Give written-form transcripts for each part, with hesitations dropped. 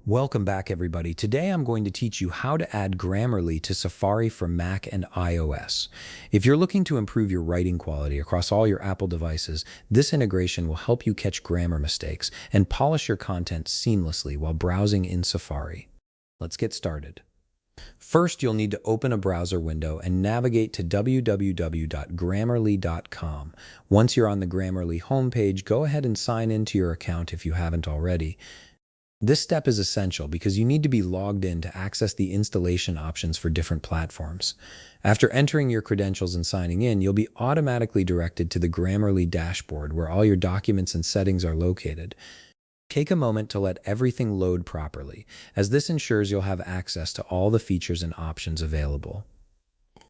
Welcome back, everybody. Today I'm going to teach you how to add Grammarly to Safari for Mac and iOS. If you're looking to improve your writing quality across all your Apple devices, this integration will help you catch grammar mistakes and polish your content seamlessly while browsing in Safari. Let's get started. First, you'll need to open a browser window and navigate to www.grammarly.com. Once you're on the Grammarly homepage, go ahead and sign into your account if you haven't already. This step is essential because you need to be logged in to access the installation options for different platforms. After entering your credentials and signing in, you'll be automatically directed to the Grammarly dashboard where all your documents and settings are located. Take a moment to let everything load properly, as this ensures you'll have access to all the features and options available.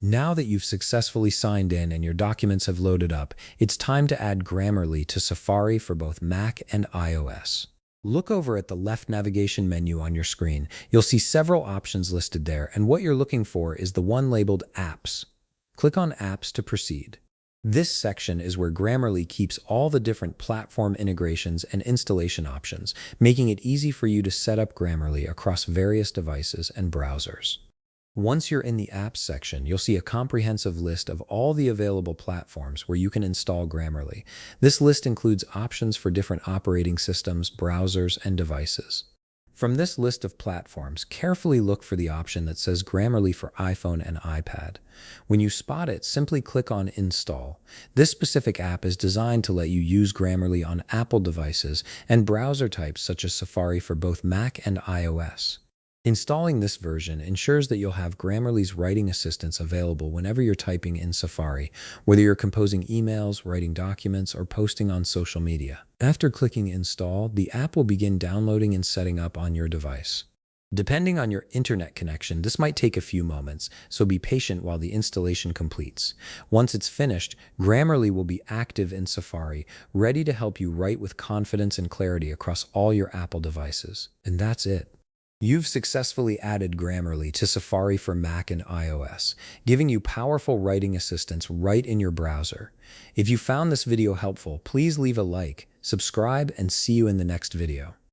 Now that you've successfully signed in and your documents have loaded up, it's time to add Grammarly to Safari for both Mac and iOS. Look over at the left navigation menu on your screen. You'll see several options listed there, and what you're looking for is the one labeled Apps. Click on Apps to proceed. This section is where Grammarly keeps all the different platform integrations and installation options, making it easy for you to set up Grammarly across various devices and browsers. Once you're in the Apps section, you'll see a comprehensive list of all the available platforms where you can install Grammarly. This list includes options for different operating systems, browsers, and devices. From this list of platforms, carefully look for the option that says Grammarly for iPhone and iPad. When you spot it, simply click on Install. This specific app is designed to let you use Grammarly on Apple devices and browser types such as Safari for both Mac and iOS. Installing this version ensures that you'll have Grammarly's writing assistance available whenever you're typing in Safari, whether you're composing emails, writing documents, or posting on social media. After clicking Install, the app will begin downloading and setting up on your device. Depending on your internet connection, this might take a few moments, so be patient while the installation completes. Once it's finished, Grammarly will be active in Safari, ready to help you write with confidence and clarity across all your Apple devices. And that's it. You've successfully added Grammarly to Safari for Mac and iOS, giving you powerful writing assistance right in your browser. If you found this video helpful, please leave a like, subscribe, and see you in the next video.